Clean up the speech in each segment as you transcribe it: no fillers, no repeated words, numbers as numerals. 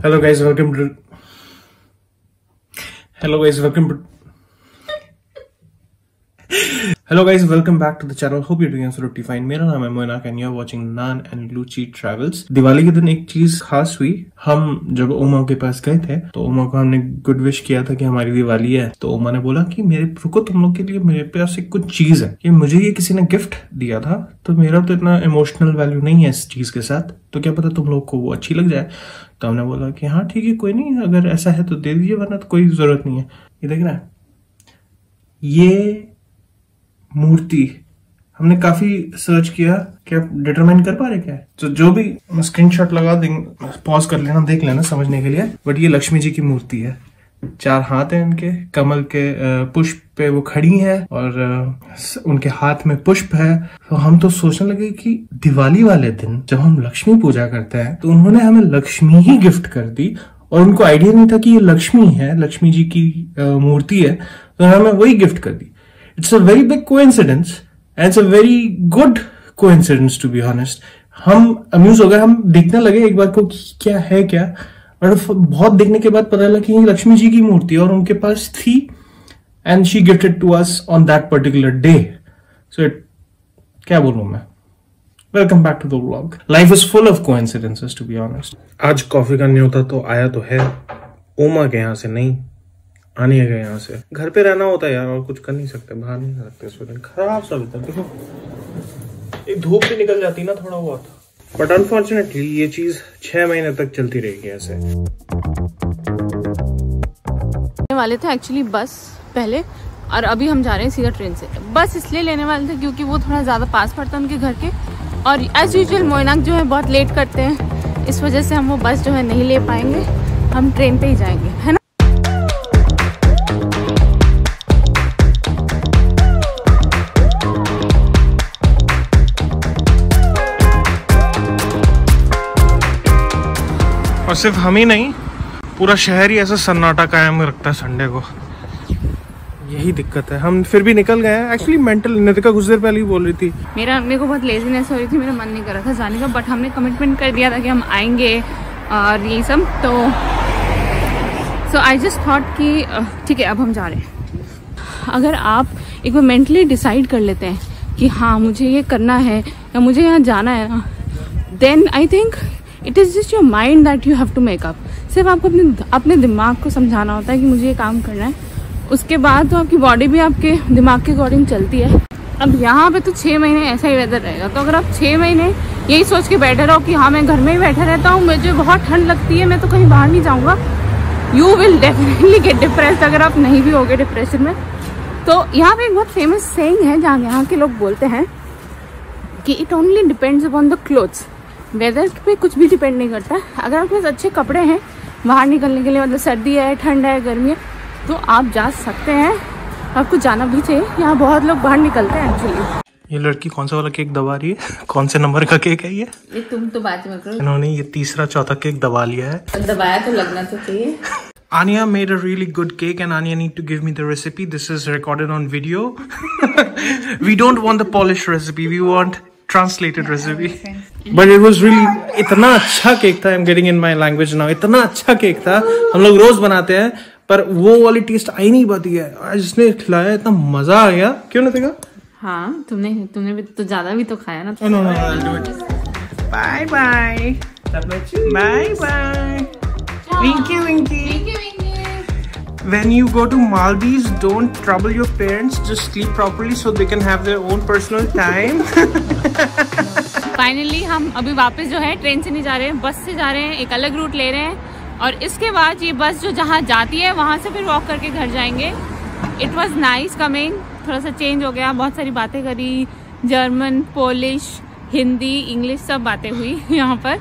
Hello guys, welcome back to the channel. Hope you're doing absolutely fine. मेरा नाम है Moinak and you're watching naan and luchi travels. Diwali के दिन एक चीज खास हुई। हम जब उमा के पास गए थे तो उमा को हमने गुड विश किया था कि हमारी दिवाली है, तो उमा ने बोला कि मेरे रुको, तुम लोग के लिए मेरे पास एक कुछ चीज है कि मुझे ये किसी ने गिफ्ट दिया था, तो मेरा तो इतना इमोशनल वैल्यू नहीं है इस चीज के साथ, तो क्या पता तुम लोग को वो अच्छी लग जाए। तो हमने बोला कि हाँ ठीक है, कोई नहीं, अगर ऐसा है तो दे दीजिए, वरना तो कोई जरूरत नहीं है। ये देख रहा है, ये मूर्ति हमने काफी सर्च किया। क्या डिटरमाइन कर पा रहे क्या है? तो जो भी स्क्रीनशॉट लगा देंगे, पॉज कर लेना, देख लेना समझने के लिए। बट ये लक्ष्मी जी की मूर्ति है, 4 हाथ हैं इनके, कमल के पुष्प पे वो खड़ी है और उनके हाथ में पुष्प है। तो हम तो सोचने लगे कि दिवाली वाले दिन जब हम लक्ष्मी पूजा करते हैं तो उन्होंने हमें लक्ष्मी ही गिफ्ट कर दी, और उनको आइडिया नहीं था कि ये लक्ष्मी है, लक्ष्मी जी की मूर्ति है, तो हमें वही गिफ्ट कर दी। It's a very big coincidence and it's a very good coincidence to be honest. हम अम्यूज हो गए, हम देखने लगे एक बार को क्या है क्या, और बहुत देखने के बाद पता लगा कि ये लक्ष्मी जी की मूर्ति और उनके पास थी and she gifted to us on that particular day. So क्या बोलूं मैं। Welcome back to the vlog. Life is full of coincidences to be honest. आज कॉफी का न्योता तो आया तो है, उमा के यहाँ से नहीं, आने गए यहाँ से। घर पे रहना होता है यार, और कुछ कर नहीं सकते, बाहर नहीं सकते। इस वजह खराब सा वेदर देखो, एक धूप भी निकल जाती ना थोड़ा बहुत, बट अनफॉर्चुनेटली ये चीज 6 महीने तक चलती रहेगी ऐसे। वाले थे एक्चुअली बस पहले, और अभी हम जा रहे हैं सीधा ट्रेन से। बस इसलिए लेने वाले थे क्योंकि वो थोड़ा ज्यादा पास पड़ता है उनके घर के, और एज यूजुअल मोइनाक जो है बहुत लेट करते हैं, इस वजह से हम वो बस जो है नहीं ले पाएंगे, हम ट्रेन पे ही जाएंगे, है ना। और सिर्फ हम ही नहीं, पूरा शहर ही ऐसा सन्नाटा कायम रखता है संडे को, यही दिक्कत है। हम फिर भी निकल गए हैं। एक्चुअली मेंटल नितिका कुछ देर पहले ही बोल रही थी, मेरे को बहुत लेजीनेस हो रही थी, मेरा मन नहीं कर रहा था जाने का, बट हमने कमिटमेंट कर दिया था कि हम आएंगे और ये सब, तो सो आई जस्ट थॉट कि ठीक है अब हम जा रहे हैं। अगर आप एक बार मेंटली डिसाइड कर लेते हैं कि हाँ मुझे ये करना है या मुझे यहाँ जाना है ना, then I think it is just your mind that you have to make up. सिर्फ आपको अपने दिमाग को समझाना होता है कि मुझे ये काम करना है, उसके बाद तो आपकी बॉडी भी आपके दिमाग के अकॉर्डिंग चलती है। अब यहाँ पे तो 6 महीने ऐसा ही वेदर रहेगा, तो अगर आप 6 महीने यही सोच के बैठे रहो कि हाँ मैं घर में ही बैठा रहता हूँ, मुझे बहुत ठंड लगती है, मैं तो कहीं बाहर नहीं जाऊँगा, you will definitely get depressed. अगर आप नहीं भी होगे डिप्रेशन में, तो यहाँ पे एक बहुत फेमस सेइंग है जहाँ यहाँ के लोग बोलते हैं कि it only depends upon the clothes. Weather पे कुछ भी डिपेंड नहीं करता। अगर आपके पास अच्छे कपड़े हैं बाहर निकलने के लिए, मतलब सर्दी है, ठंड है, गर्मी है, तो आप जा सकते हैं, आपको जाना भी चाहिए। यहाँ बहुत लोग बाहर निकलते हैं एक्चुअली। ये लड़की कौन सा वाला केक दबा रही है? कौन से नंबर का केक है ये? तुम तो बात मत करो। इन्होंने ये 3रा 4था केक दबा लिया है। दबाया तो लगना तो चाहिए। Anya made a really good cake and Anya need to give me the recipe. This is recorded on video. We don't want the polished recipe. We want translated recipe. But it was really इतना अच्छा cake था। I'm getting in my language now. इतना अच्छा cake था। हम लोग रोज बनाते हैं, पर वो वाली टेस्ट आई नहीं पाती है। आज जिसने खिलाया इतना मजा आ गया। क्यों नहीं देखा? हाँ तुमने भी तो ज्यादा भी तो खाया ना। No, I'll do it. Bye bye. Bye bye. Winky winky. When you go to Maldives, don't trouble your parents. Just sleep properly so they can have their own personal time. Finally हम अभी वापस जो है train से नहीं जा रहे हैं, बस से जा रहे हैं, एक अलग रूट ले रहे हैं, और इसके बाद ये बस जो जहाँ जाती है वहाँ से फिर वॉक करके घर जाएंगे। इट वॉज नाइस कमिंग, थोड़ा सा चेंज हो गया, बहुत सारी बातें करी, जर्मन, पोलिश, हिंदी, इंग्लिश सब बातें हुई यहाँ पर,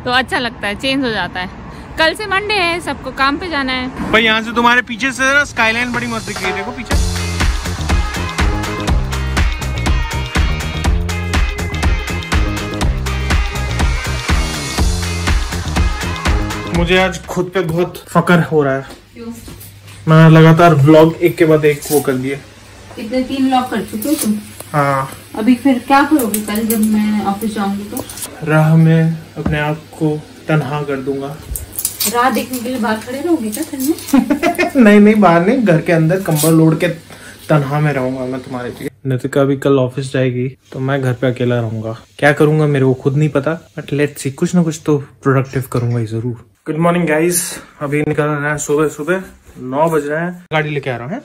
तो अच्छा लगता है, चेंज हो जाता है। कल से मंडे है, सबको काम पे जाना है। भाई यहाँ से तुम्हारे पीछे से ना स्काईलाइन बड़ी मस्त दिख रही है, देखो पीछे। मुझे आज खुद पे बहुत फकर हो रहा है। क्यों? मैं लगातार व्लॉग एक के बाद एक वो कर दिए। इतने 3 व्लॉग कर चुके हो तुम? हाँ। अभी फिर क्या करोगे कल जब मैं ऑफिस जाऊंगी तो? राह में अपने आप को तन्हा कर दूंगा। रात देखने के लिए बाहर खड़े रहोगे क्या ठंड में? नहीं बाहर नहीं, घर के अंदर कंबल ओढ़ के तन्हा में रहूंगा मैं तुम्हारे लिए। नितिका भी कल ऑफिस जाएगी तो मैं घर पे अकेला रहूंगा। क्या करूंगा मेरे को खुद नहीं पता, बट लेट्स सी, कुछ ना कुछ तो प्रोडक्टिव करूंगा ही जरूर। गुड मॉर्निंग गाइस, अभी निकल रहे हैं सुबह 9 बज रहे हैं। गाड़ी लेके आ रहा है,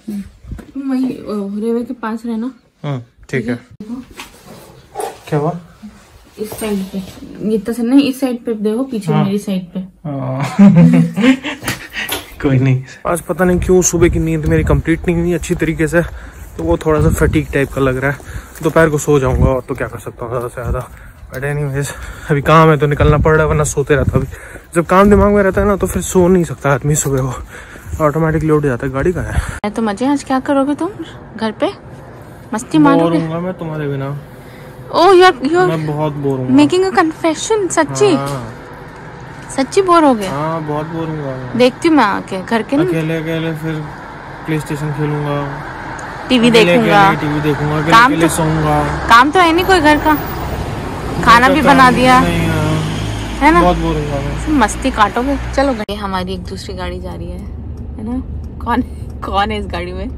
वही रेलवे के पास रहना। ठीक है। क्या हुआ? इस साइड पे इतना से नहीं, इस साइड पे देखो, पीछे मेरी साइड पे। कोई नहीं, आज पता नहीं क्यों सुबह की नींद मेरी कंप्लीट नहीं हुई अच्छी तरीके से, तो वो थोड़ा सा फटीक टाइप का लग रहा है। दोपहर को सो जाऊंगा और तो क्या कर सकता हूँ ज्यादा से ज्यादा। बट एनीवेज अभी काम है तो निकलना पड़ रहा है, वरना सोते रहता। अभी जब काम दिमाग में रहता है ना तो फिर सो नहीं सकता आदमी, सुबह को ऑटोमेटिकली उठ जाता है। गाड़ी का है तो मजे। आज क्या करोगे तुम घर पे? मस्ती मारोगे? मैं तुम्हारे बिना। ओह यार, मैं बहुत बोर हूँ। Making a confession. सच्ची? सच्ची बोर हो गए? हाँ बहुत बोर हूँ। देखती हूँ मैं आके घर के अकेले फिर प्ले स्टेशन खेलूंगा, टीवी देखूंगा, अकेले सोऊंगा। काम तो है नहीं कोई घर का, खाना भी बना दिया है ना। बहुत बोर हूँ। मस्ती काटोगे। चलो गई हमारी एक दूसरी गाड़ी जा रही है ना। कौन है इस गाड़ी में?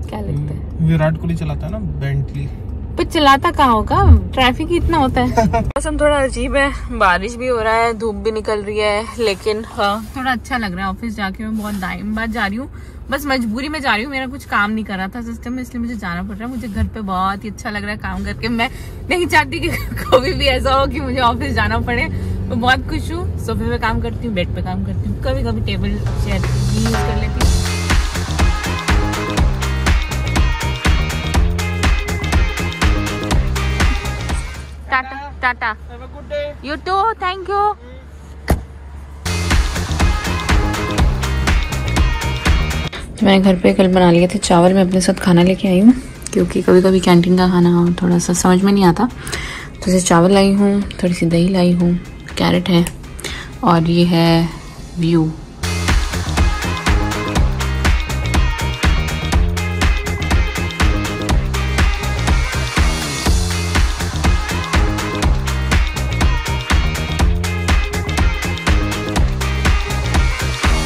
क्या लगता है? विराट कोहली चलाता है ना, बेंटली। पर चलाता कहाँ होगा, ट्रैफिक ही इतना होता है। मौसम थोड़ा अजीब है, बारिश भी हो रहा है, धूप भी निकल रही है, लेकिन हाँ थोड़ा अच्छा लग रहा है। ऑफिस जाके मैं बहुत टाइम बाद जा रही हूँ, बस मजबूरी में जा रही हूँ। मेरा कुछ काम नहीं कर रहा था सिस्टम में, इसलिए मुझे जाना पड़ रहा है। मुझे घर पे बहुत ही अच्छा लग रहा है काम करके। मैं नहीं चाहती कि कभी भी ऐसा हो कि मुझे ऑफिस जाना पड़े। मैं बहुत खुश हूँ। सोफे पे काम करती हूँ, बेड पे काम करती हूँ, कभी कभी टेबल चेयर यूज कर लेती हूँ। Tata. You too, thank you. मैंने घर पे कल बना लिए थे चावल। मैं अपने साथ खाना लेके आई हूँ, क्योंकि कभी कभी कैंटीन का खाना थोड़ा सा समझ में नहीं आता। तो इसे चावल लाई हूँ, थोड़ी सी दही लाई हूँ, कैरेट है, और ये है व्यू।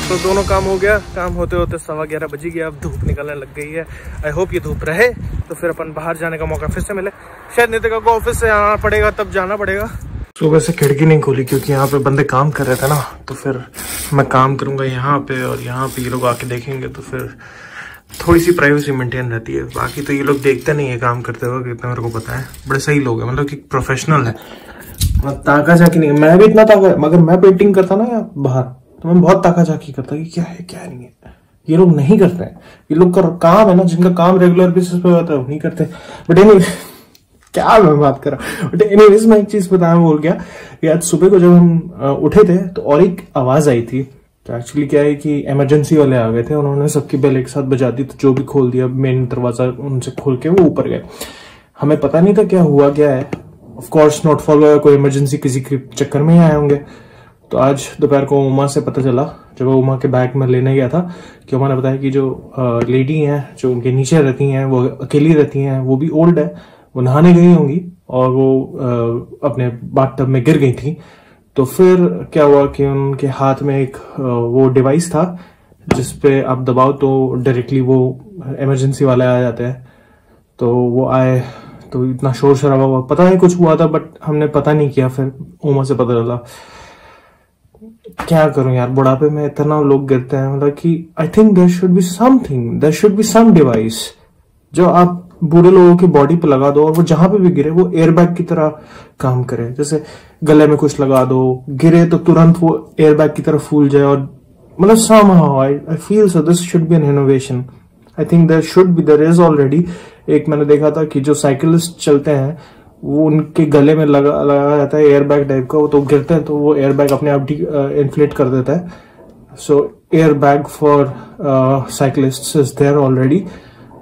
तो दोनों काम हो गया। काम होते होते 11:15 बज गया। अब धूप निकलने लग गई है। आई होप ये धूप रहे तो फिर अपन बाहर जाने का मौका फिर से मिले। शायद नितिका को ऑफिस से आना पड़ेगा, तब जाना पड़ेगा। सुबह से खिड़की नहीं खोली क्योंकि यहाँ पे बंदे काम कर रहे थे ना, तो फिर मैं काम करूंगा यहाँ पे, और यहाँ पे ये लोग आके देखेंगे तो फिर थोड़ी सी प्राइवेसी मेंटेन रहती है। बाकी तो ये लोग देखते नहीं है काम करते हुए, इतना मेरे को पता है। बड़े सही लोग है, मतलब कि प्रोफेशनल है। ताका झाकी नहीं, मैं भी इतना ताका, मगर मैं पेंटिंग करता ना यहाँ बाहर तो मैं बहुत ताका झाकी करता कि क्या है क्या नहीं है। ये लोग नहीं करते हैं, ये लोग का काम है ना, जिनका काम रेगुलर बेसिस पे होता है वो नहीं करते। बट एनीवे क्या मैं बात कर रहा हूँ। बट एनीवेज मैं एक चीज बताना भूल गया कि आज सुबह को जब हम उठे थे तो और एक आवाज आई थी। तो एक्चुअली क्या है कि इमरजेंसी वाले आ गए थे, उन्होंने सबकी बेल एक साथ बजा दी, तो जो भी खोल दिया, मेन दरवाजा उनसे खोल के वो ऊपर गए। हमें पता नहीं था क्या हुआ क्या है। ऑफ कोर्स नॉट फॉलो, कोई इमरजेंसी किसी के चक्कर में ही आए होंगे। तो आज दोपहर को उमा से पता चला, जब वो उमा के बैग में लेने गया था, कि उमा ने बताया कि जो लेडी हैं जो उनके नीचे रहती हैं वो अकेली रहती हैं, वो भी ओल्ड है, वो नहाने गई होंगी और वो अपने बाथटब में गिर गई थी। तो फिर क्या हुआ कि उनके हाथ में एक वो डिवाइस था जिसपे आप दबाओ तो डायरेक्टली वो इमरजेंसी वाले आ जाते हैं। तो वो आए तो इतना शोर शराबा हुआ, पता नहीं कुछ हुआ था, बट हमने पता नहीं किया। फिर उमा से पता चला। क्या करूं यार, बुढ़ापे में इतना लोग गिरते हैं, मतलब कि I think there should be something, there should be some device जो आप बूढ़े लोगों की बॉडी पे लगा दो और वो जहां पे भी गिरे वो एयरबैग की तरह काम करे। जैसे गले में कुछ लगा दो, गिरे तो तुरंत वो एयरबैग की तरह फूल जाए। और मतलब somehow I feel so this should be an innovation. I think there should be, there is already। एक मैंने देखा था कि जो साइकिलिस्ट चलते हैं वो उनके गले में लगा जाता है एयरबैग टाइप का, वो तो गिरते हैं तो वो एयरबैग अपने आप इन्फ्लेट कर देता है। So airbag for cyclists is there already.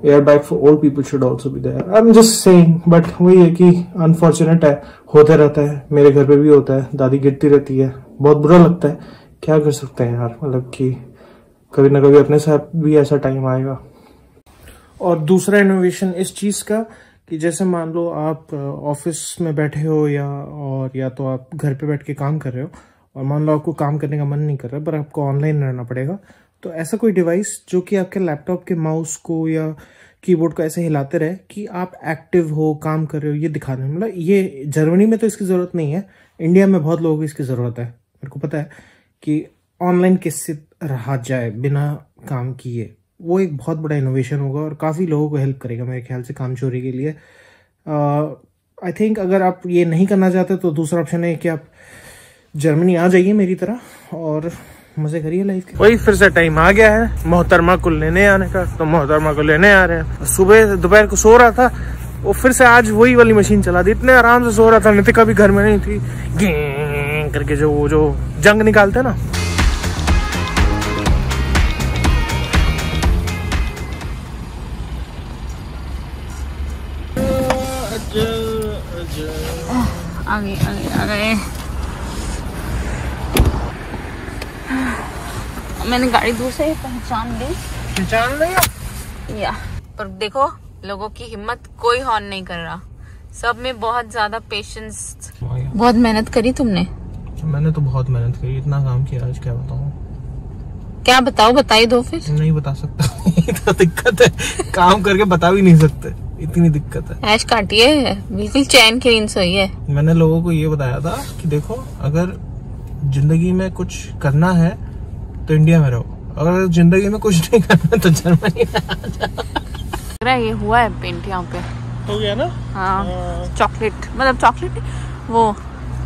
Airbag for old people should also be there. I am just saying, but वही है कि अनफॉर्चुनेट है, होते रहता है। मेरे घर पे भी होता है, दादी गिरती रहती है, बहुत बुरा लगता है। क्या कर सकते हैं यार, मतलब कि कभी ना कभी अपने साथ भी ऐसा टाइम आएगा। और दूसरा इनोवेशन इस चीज का कि जैसे मान लो आप ऑफिस में बैठे हो या तो आप घर पे बैठ के काम कर रहे हो और मान लो आपको काम करने का मन नहीं कर रहा पर आपको ऑनलाइन रहना पड़ेगा, तो ऐसा कोई डिवाइस जो कि आपके लैपटॉप के माउस को या कीबोर्ड को ऐसे हिलाते रहे कि आप एक्टिव हो, काम कर रहे हो, ये दिखाने में। मतलब ये जर्मनी में तो इसकी ज़रूरत नहीं है, इंडिया में बहुत लोगों को इसकी ज़रूरत है। मेरे को पता है कि ऑनलाइन किससे रहा जाए बिना काम किए, वो एक बहुत बड़ा इनोवेशन होगा और काफ़ी लोगों को हेल्प करेगा मेरे ख्याल से काम चोरी के लिए। आई थिंक अगर आप ये नहीं करना चाहते तो दूसरा ऑप्शन है कि आप जर्मनी आ जाइए मेरी तरह और मजे करिए लाइफ के। वही फिर से टाइम आ गया है मोहतरमा को लेने आने का, तो मोहतरमा को लेने आ रहे हैं। सुबह दोपहर को सो रहा था, वो फिर से आज वही वाली मशीन चला दी, इतने आराम से सो रहा था। नितिका भी घर में नहीं थी, गें करके जो जंग निकालते ना। आ गए। मैंने गाड़ी दूर से पहचान लिया। पर देखो लोगों की हिम्मत, कोई हॉर्न नहीं कर रहा, सब में बहुत ज्यादा पेशेंस। बहुत मेहनत करी तुमने। मैंने तो बहुत मेहनत करी, इतना काम किया आज, क्या बताऊं। क्या बताओ, बताई दो फिर। नहीं बता सकता तो दिक्कत है, काम करके बता भी नहीं सकते, इतनी दिक्कत है। ऐश काटिए, बिल्कुल चैन की नींद सोई है। मैंने लोगों को ये बताया था कि देखो अगर जिंदगी में कुछ करना है तो इंडिया में रहो, अगर जिंदगी में कुछ नहीं करना तो जर्मनी में आ जाओ। ये हुआ है पेंट यहाँ पे, हो गया ना। हाँ चॉकलेट, मतलब चॉकलेट वो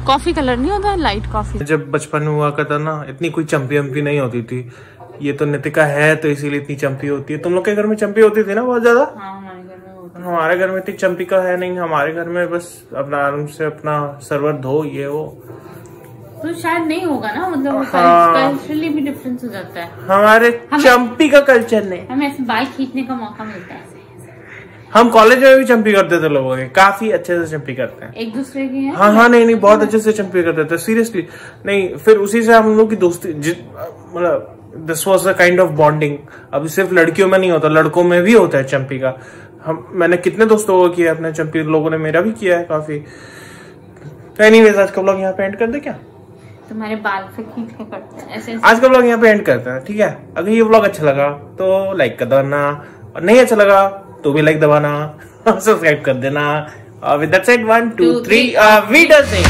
कॉफी कलर नहीं होता, लाइट कॉफी। जब बचपन में हुआ करता ना, इतनी कोई चंपी वंपी नहीं होती थी। ये तो नितिका है तो इसीलिए इतनी चंपी होती है। तुम लोग के घर में चंपी होती थी ना बहुत ज्यादा। हाँ, हमारे घर में इतनी चंपी का है नहीं। हमारे घर में बस अपना आराम से अपना सर्वर धो, ये वो तो शायद नहीं होगा ना, मतलब कल्चरली भी डिफरेंस हो जाता है। हमारे चंपी का कल्चर नहीं, हमें ऐसे बाल खींचने का मौका मिलता है। हम कॉलेज में भी चंपी करते थे लोगों के, काफी अच्छे से चंपी करते हैं एक दूसरे की। हाँ नहीं बहुत अच्छे से चंपी करते थे, सीरियसली। नहीं फिर उसी से हम लोग की दोस्ती, मतलब this was a kind of bonding. अभी सिर्फ लड़कियों में नहीं होता, लड़कों में भी होता है चंपी का। मैंने कितने दोस्तों को किया अपने चंपी, लोगों ने मेरा भी किया है काफी। एनीवेज आज का व्लॉग यहाँ पे एंड कर दे क्या? तुम्हारे बाल से खींच के करते हैं ऐसे। आज का व्लॉग यहाँ पे एंड करते हैं, ठीक है। अगर ये व्लॉग अच्छा लगा तो लाइक कर देना, और नहीं अच्छा लगा तो भी लाइक दबाना, सब्सक्राइब कर देना। विद दैट सेड 1 2 3 वीडियो से